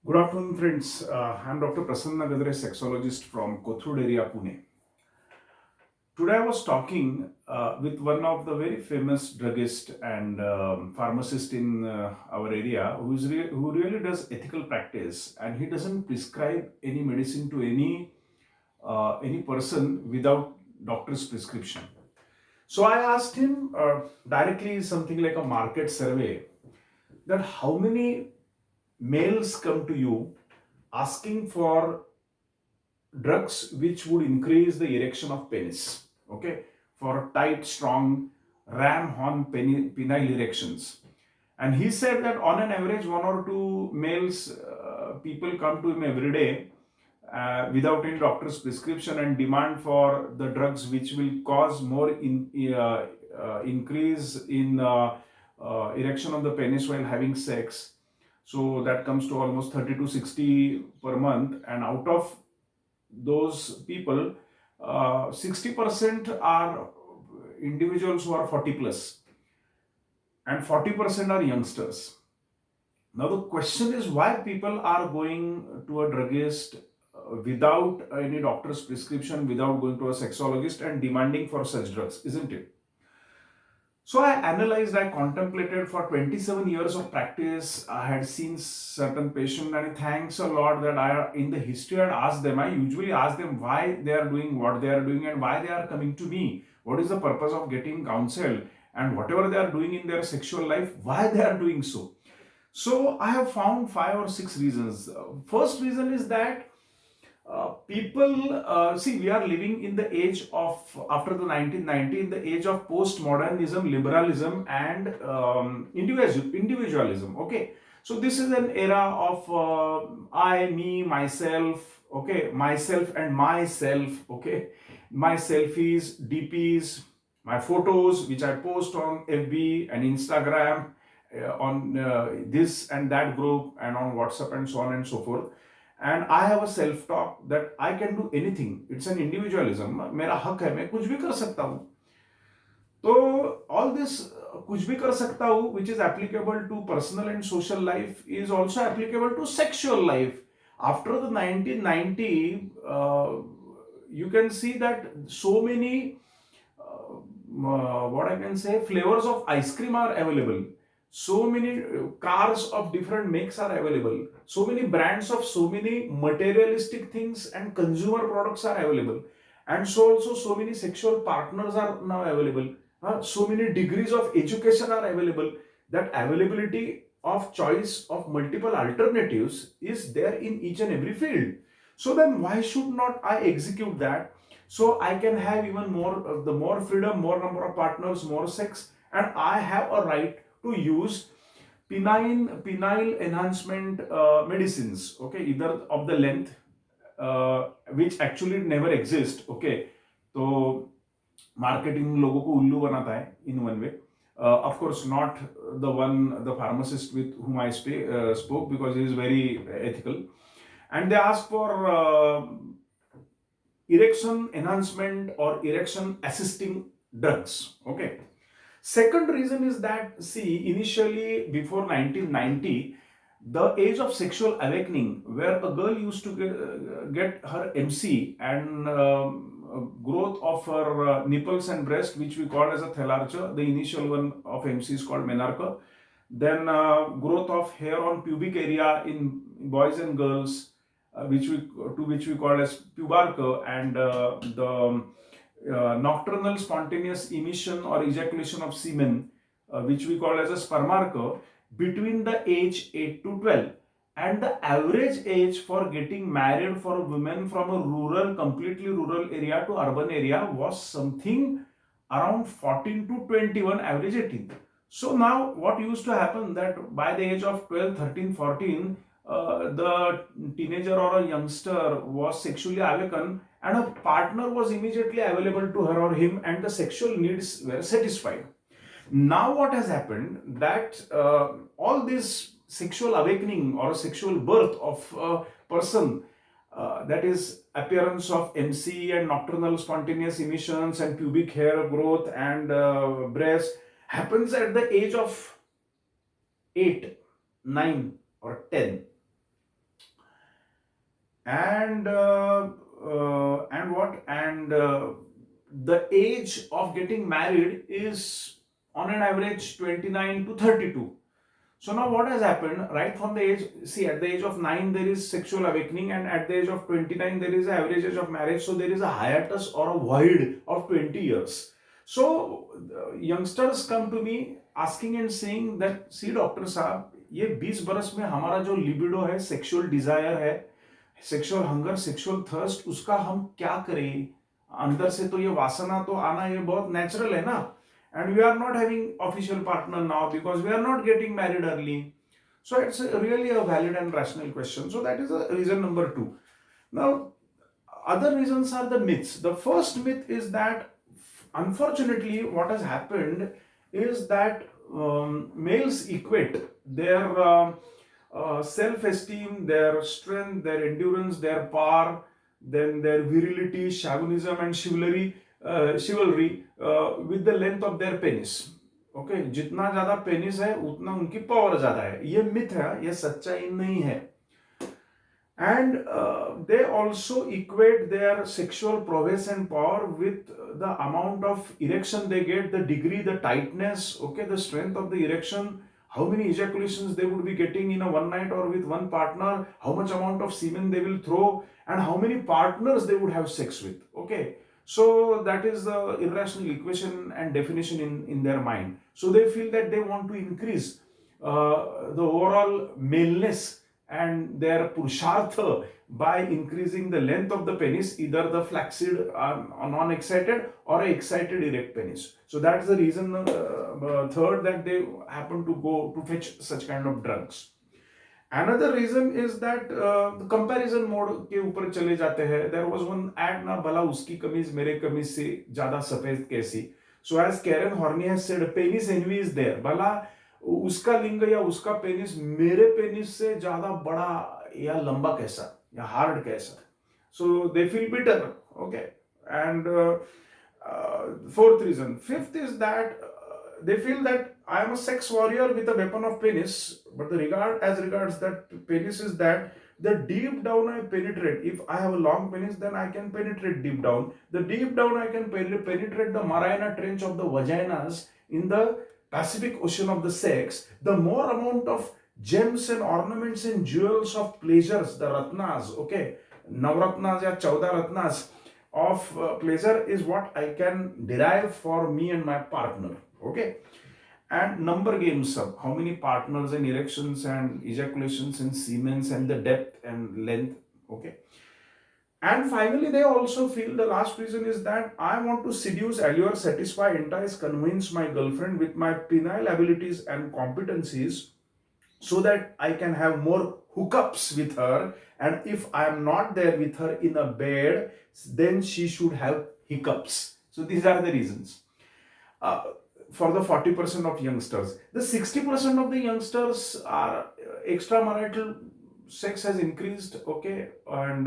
Good afternoon, friends. I'm Dr. Prasanna Gadre, sexologist from Kothur area, Pune. Today, I was talking with one of the very famous druggist and pharmacist in our area, who really does ethical practice, and he doesn't prescribe any medicine to any person without doctor's prescription. So I asked him directly something like a market survey that how many males come to you asking for drugs which would increase the erection of penis, okay, for tight, strong ram horn penile erections. And he said that on an average, one or two males people come to him every day without any doctor's prescription and demand for the drugs which will cause more increase in erection of the penis while having sex. So that comes to almost 30 to 60 per month, and out of those people, 60% are individuals who are 40 plus, and 40% are youngsters. Now, the question is why people are going to a druggist without any doctor's prescription, without going to a sexologist and demanding for such drugs, isn't it? So I analyzed, I contemplated for 27 years of practice. I had seen certain patients, and thanks a lot that I, in the history, I'd asked them. I usually ask them why they are doing what they are doing and why they are coming to me. What is the purpose of getting counsel, and whatever they are doing in their sexual life, why they are doing so. So I have found 5 or 6 reasons. First reason is that people see, we are living in the age of, after the 1990, in the age of postmodernism, liberalism, and individualism. Okay, so this is an era of I, me, myself. Okay, myself and myself. Okay, my selfies, DPs, my photos which I post on FB and Instagram, on this and that group, and on WhatsApp, and so on and so forth. And I have a self talk that I can do anything. It's an individualism. मेरा हक है, मैं कुछ भी कर सकता हूँ. तो all this कुछ भी कर सकता हूँ, which is applicable to personal and social life, is also applicable to sexual life. After the 1990, you can see that so many what I can say, flavors of ice cream are available. So many cars of different makes are available. So many brands of so many materialistic things and consumer products are available. And so also so many sexual partners are now available. So many degrees of education are available. That availability of choice of multiple alternatives is there in each and every field. So then why should not I execute that? So I can have even more, the more freedom, more number of partners, more sex, and I have a right to use penile enhancement medicines, okay, either of the length, which actually never exist. Okay, so marketing लोगों को उल्लू बनाता है in one way. Of course, not the pharmacist with whom I spoke, because he is very ethical, and they ask for erection enhancement or erection assisting drugs. Okay. Second reason is that, see, initially before 1990, the age of sexual awakening, where a girl used to get her MC, and growth of her nipples and breast, which we call as a thelarche. The initial one of MC is called menarche. Then growth of hair on pubic area in boys and girls, which we call as pubarche, and the nocturnal spontaneous emission or ejaculation of semen, which we call as a spermarche, between the age 8 to 12. And the average age for getting married for women from a completely rural area to urban area was something around 14 to 21, average 18. So now what used to happen, that by the age of 12, 13, 14, the teenager or a youngster was sexually awakened, and a partner was immediately available to her or him, and the sexual needs were satisfied. Now what has happened, that all this sexual awakening or sexual birth of a person, that is appearance of MC and nocturnal spontaneous emissions and pubic hair growth and breast, happens at the age of 8, 9 or 10. and what and the age of getting married is on an average 29 to 32. So now what has happened right from the age, see, at the age of 9 there is sexual awakening, and at the age of 29 there is an average age of marriage, so there is a hiatus or a void of 20 years. So youngsters come to me asking and saying that, see doctor साहब, ये 20 बरस में हमारा जो libido है, sexual desire है, sexual hunger, sexual thirst, उसका हम क्या करें? अंदर से तो ये वासना तो आना ये बहुत नेचुरल है ना, and we are not having official partner now because we are not getting married early. So it's really a valid and rational question. So that is a reason number 2. Now other reasons are the myths. The first myth is that unfortunately what has happened is that males equate their self-esteem, their strength, their endurance, their power, then their virility, chauvinism and chivalry with the length of their penis. Okay जितना ज्यादा penis है उतना उनकी power ज्यादा है. ये myth है, ये सच्चाई नहीं है. And they also equate their sexual prowess and power with the amount of erection they get, the degree, the tightness, okay, the strength of the erection, how many ejaculations they would be getting in a one night or with one partner, how much amount of semen they will throw, and how many partners they would have sex with. Okay, so that is the irrational equation and definition in their mind. So they feel that they want to increase the overall maleness and their purushartha by increasing the length of the penis, either the flaccid non-excited or a excited erect penis. So that's the reason third, that they happen to go to fetch such kind of drugs. Another reason is that the comparison mode के ऊपर चले जाते हैं. There was one ad ना, भला उसकी कमीज मेरे कमीज से ज्यादा सफेद कैसी. So as Karen Horney has said, penis envy is there. भला उसका लिंग या उसका पेनिस मेरे पेनिस से ज्यादा बड़ा या लंबा कैसा या हार्ड कैसा. So they feel bitter. Okay. And fourth reason. Fifth is that they feel that I am a sex warrior with a weapon of penis, but the regards that penis is that the deep down I penetrate. If I have a long penis, then I can penetrate deep down. The deep down I can penetrate the Mariana Trench of the vaginas in the Pacific Ocean of the sex. The more amount of gems and ornaments and jewels of pleasures, the ratnas, okay, Navratnas या 14 ratnas of pleasure is what I can derive for me and my partner. Okay. And number games up, how many partners and erections and ejaculations and semens and the depth and length. Okay. And finally, they also feel the last reason is that I want to seduce, allure, satisfy, entice, convince my girlfriend with my penile abilities and competencies so that I can have more hookups with her. And if I am not there with her in a bed, then she should have hiccups. So these are the reasons. For the 40% of youngsters. The 60% of the youngsters are extramarital sex has increased, okay, and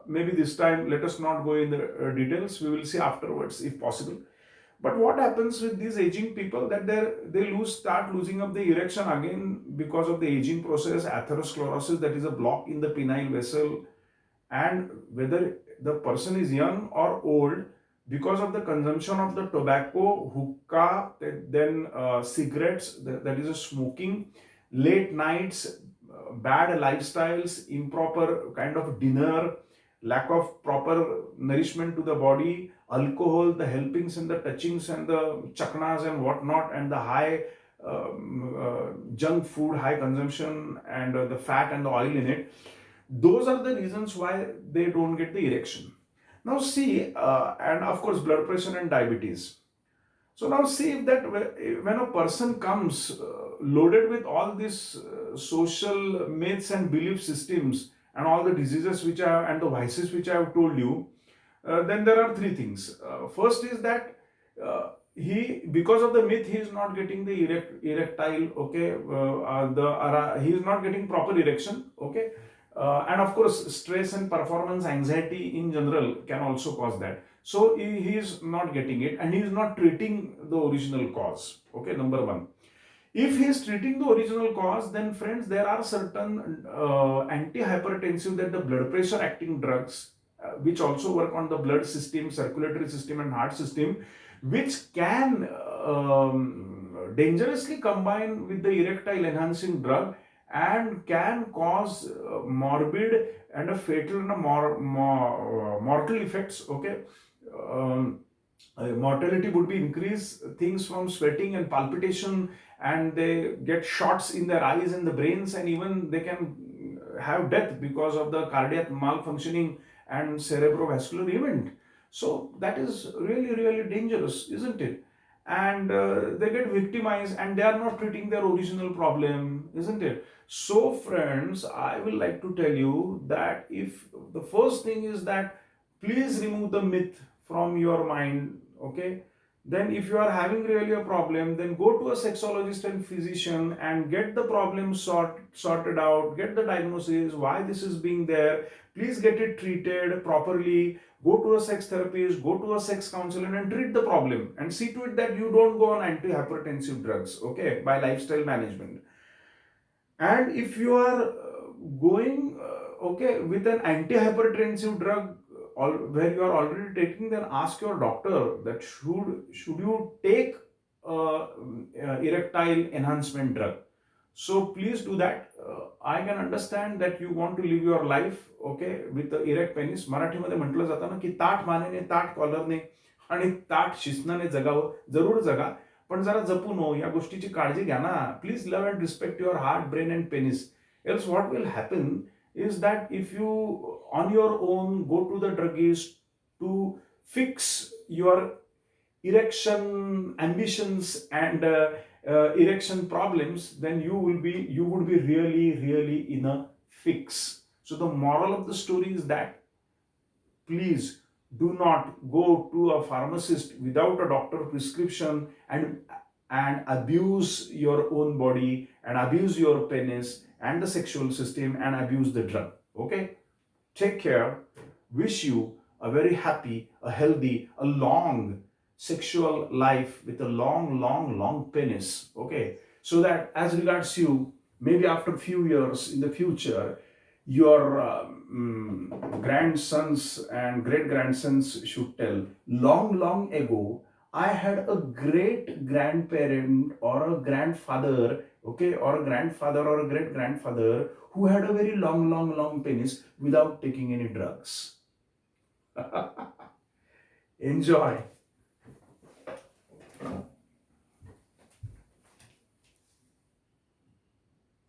maybe this time let us not go in the details, we will see afterwards if possible. But what happens with these aging people, that they start losing up the erection again because of the aging process, atherosclerosis, that is a block in the penile vessel, and whether the person is young or old, because of the consumption of the tobacco, hookah, then cigarettes, that is a smoking, late nights, bad lifestyles, improper kind of dinner, lack of proper nourishment to the body, alcohol, the helpings and the touchings and the chaknas and whatnot, and the high junk food, high consumption, and the fat and the oil in it. Those are the reasons why they don't get the erection. Now see, and of course blood pressure and diabetes. So now see if that when a person comes loaded with all these social myths and belief systems and all the diseases which are and the vices which I have told you, then there are three things. First is that he, because of the myth, he is not getting the erectile, okay, he is not getting proper erection, okay. And of course, stress and performance anxiety in general can also cause that. So he is not getting it and he is not treating the original cause. Okay, number one. If he is treating the original cause, then friends, there are certain antihypertensive, that the blood pressure acting drugs, which also work on the blood system, circulatory system, and heart system, which can dangerously combine with the erectile enhancing drug and can cause morbid and a fatal and a mortal effects. Okay. Um, Mortality would be increased, things from sweating and palpitation, and they get shots in their eyes and the brains, and even they can have death because of the cardiac malfunctioning and cerebrovascular event. So that is really, really dangerous, isn't it? And they get victimized and they are not treating their original problem, isn't it? So friends, I will like to tell you that, if the first thing is that, please remove the myth from your mind. Okay. Then if you are having really a problem, then go to a sexologist and physician and get the problem sorted out, get the diagnosis, why this is being there. Please get it treated properly. Go to a sex therapist, go to a sex counselor, and treat the problem, and see to it that you don't go on antihypertensive drugs, okay, by lifestyle management. And if you are going okay with an antihypertensive drug, where you are already taking, then ask your doctor that should you take erectile enhancement drug. So please do that. I can understand that you want to live your life, okay, with the erect penis. मराठीमध्ये म्हटलं जातं ना की ताठ मानेने, ताठ कॉलरने आणि ताठ शिस्नाने जगावं. जरूर जगा, पण जरा जपून हो, या गोष्टीची काळजी घ्या ना. Please love and respect your heart, brain and penis. Else what will happen is that, if you on your own go to the druggist to fix your erection ambitions and erection problems, then you would be really, really in a fix. So the moral of the story is that, please do not go to a pharmacist without a doctor prescription and abuse your own body, and abuse your penis and the sexual system, and abuse the drug. Okay. Take care. Wish you a very happy, a healthy, a long sexual life with a long, long, long penis. Okay. So that, as regards you, maybe after a few years in the future, your grandsons and great grandsons should tell, long, long ago, I had a great grandparent or a grandfather, okay, or a grandfather or a great grandfather, who had a very long, long, long penis without taking any drugs. Enjoy.